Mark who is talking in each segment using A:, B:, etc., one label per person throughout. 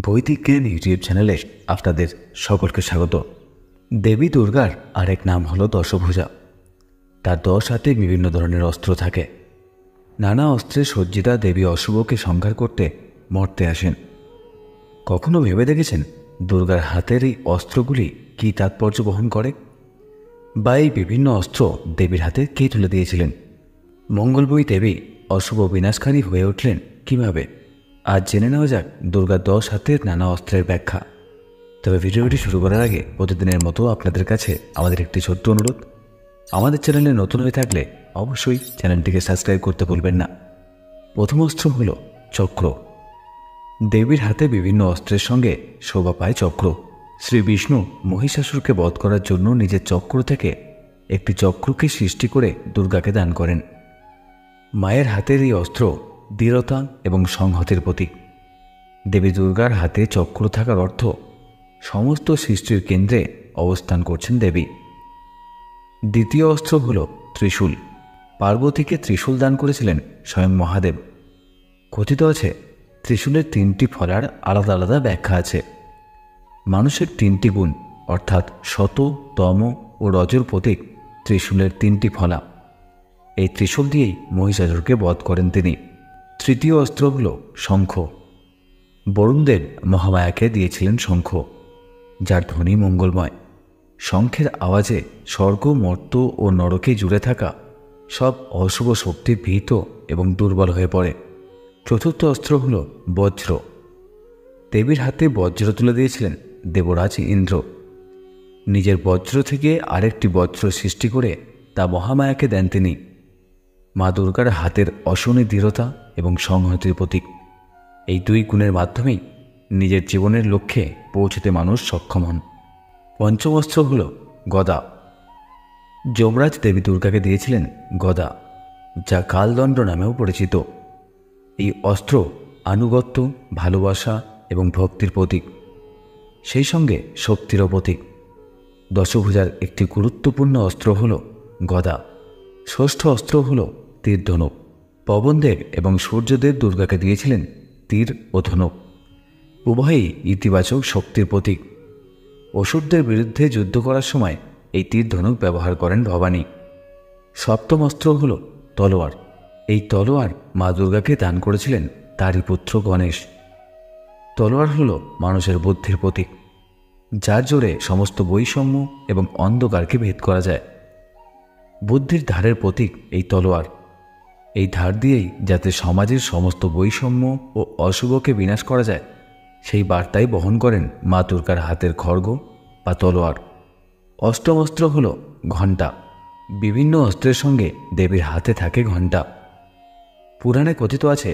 A: বৈদিক জ্ঞান ইউটিউব চ্যানেলে আপনাদের সকলকে স্বাগত। দেবী দুর্গার আরেক নাম হলো দশভুজা। তার 10 হাতে বিভিন্ন ধরনের অস্ত্র থাকে। নানা অস্ত্রে সজ্জিতা দেবী অশুভকে সংহার করতে মর্তে আসেন। কখনো ভেবে দেখেছেন দুর্গার হাতের এই অস্ত্রগুলি কী তাৎপর্য বহন করে, বা এই বিভিন্ন অস্ত্র দেবীর হাতে কে তুলে দিয়েছিলেন? মঙ্গলময়ী দেবী অশুভ বিনাশকারী হয়ে উঠলেন কীভাবে? আজ জেনে নেওয়া যাক দুর্গার 10 হাতের নানা অস্ত্রের ব্যাখ্যা। তবে ভিডিওটি শুরু করার আগে প্রতিদিনের মতো আপনাদের কাছে আমাদের একটি ছোট্ট অনুরোধ, আমাদের চ্যানেলে নতুন হয়ে থাকলে অবশ্যই চ্যানেলটিকে সাবস্ক্রাইব করতে ভুলবেন না। প্রথম অস্ত্র হল চক্র। দেবীর হাতে বিভিন্ন অস্ত্রের সঙ্গে শোভা পায় চক্র। শ্রী বিষ্ণু মহিষাসুরকে বধ করার জন্য নিজের চক্র থেকে একটি চক্রকে সৃষ্টি করে দুর্গাকে দান করেন। মায়ের হাতের এই অস্ত্র দৃঢ়তা এবং সংহতির প্রতীক। দেবী দুর্গার হাতে চক্র থাকার অর্থ সমস্ত সৃষ্টির কেন্দ্রে অবস্থান করছেন দেবী। দ্বিতীয় অস্ত্র হল ত্রিশূল। পার্বতীকে ত্রিশূল দান করেছিলেন স্বয়ং মহাদেব। কথিত আছে ত্রিশূলের 3টি ফলার আলাদা আলাদা ব্যাখ্যা আছে। মানুষের 3টি গুণ অর্থাৎ সত, তম ও রজর প্রতীক ত্রিশূলের 3টি ফলা। এই ত্রিশূল দিয়েই মহিষাসুরকে বধ করেন তিনি। তৃতীয় অস্ত্র হল শঙ্খ। বরুণদেব মহামায়াকে দিয়েছিলেন শঙ্খ, যার ধ্বনি মঙ্গলময়। শঙ্খের আওয়াজে স্বর্গ, মর্ত্য ও নরকে জুড়ে থাকা সব অশুভ শক্তি ভীত এবং দুর্বল হয়ে পড়ে। চতুর্থ অস্ত্র হল বজ্র। দেবীর হাতে বজ্র তুলে দিয়েছিলেন দেবরাজ ইন্দ্র। নিজের বজ্র থেকে আরেকটি বজ্র সৃষ্টি করে তা মহামায়াকে দেন তিনি। মা দুর্গার হাতের অশনি দৃঢ়তা এবং সংহতির প্রতীক। এই 2 গুণের মাধ্যমেই নিজের জীবনের লক্ষ্যে পৌঁছতে মানুষ সক্ষম হন। পঞ্চম অস্ত্র হল গদা। যমরাজ দেবী দুর্গাকে দিয়েছিলেন গদা, যা কালদণ্ড নামেও পরিচিত। এই অস্ত্র আনুগত্য, ভালোবাসা এবং ভক্তির প্রতীক, সেই সঙ্গে শক্তিরও প্রতীক। দশভুজার একটি গুরুত্বপূর্ণ অস্ত্র হল গদা। ষষ্ঠ অস্ত্র হল তীর ধনুক। পবনদেব এবং সূর্যদেব দুর্গাকে দিয়েছিলেন তীর ও ধনুক। উভয়ই ইতিবাচক শক্তির প্রতীক। অসুরদের বিরুদ্ধে যুদ্ধ করার সময় এই তীর ধনুক ব্যবহার করেন ভবানী। সপ্তম অস্ত্র হল তলোয়ার। এই তলোয়ার মা দুর্গাকে দান করেছিলেন তারই পুত্র গণেশ। তলোয়ার হল মানুষের বুদ্ধির প্রতীক, যার জোরে সমস্ত বৈষম্য এবং অন্ধকারকে ভেদ করা যায়। বুদ্ধির ধারের প্রতীক এই তলোয়ার। এই ধার দিয়েই যাতে সমাজের সমস্ত বৈষম্য ও অশুভকে বিনাশ করা যায়, সেই বার্তাই বহন করেন মা দুর্গার হাতের খড়গ বা তলোয়ার। অষ্টম অস্ত্র হল ঘণ্টা। বিভিন্ন অস্ত্রের সঙ্গে দেবীর হাতে থাকে ঘণ্টা। পুরাণে কথিত আছে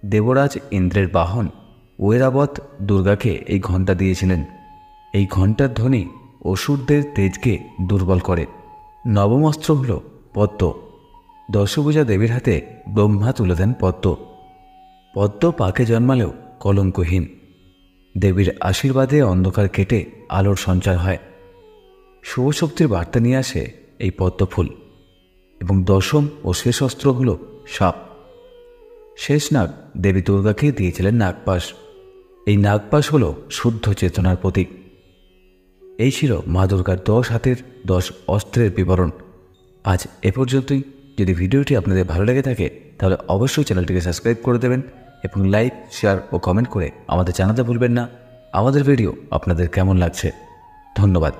A: দেবরাজ ইন্দ্রের বাহন ঐরাবত দুর্গাকে এই ঘণ্টা দিয়েছিলেন। এই ঘণ্টার ধ্বনি অসুরদের তেজকে দুর্বল করে। নবম অস্ত্র হল পদ্ম। দশভুজা দেবীর হাতে ব্রহ্মা তুলে দেন পদ্ম। পদ্ম পাকে জন্মালেও কলঙ্কহীন। দেবীর আশীর্বাদে অন্ধকার কেটে আলোর সঞ্চার হয়। শুভ শক্তির বার্তা নিয়ে আসে এই পদ্মফুল। এবং দশম ও শেষ অস্ত্র হল সাপ। শেষনাগ দেবী দুর্গাকে দিয়েছিলেন নাগপাশ। এই নাগপাশ হল শুদ্ধ চেতনার প্রতীক। এই ছিল মা দুর্গার 10 হাতের 10 অস্ত্রের বিবরণ। আজ এ পর্যন্তই। যদি ভিডিওটি আপনাদের ভালো লেগে থাকে তাহলে অবশ্যই চ্যানেলটিকে সাবস্ক্রাইব করে দেবেন এবং লাইক, শেয়ার ও কমেন্ট করে আমাদের জানাতে ভুলবেন না আমাদের ভিডিও আপনাদের কেমন লাগছে। ধন্যবাদ।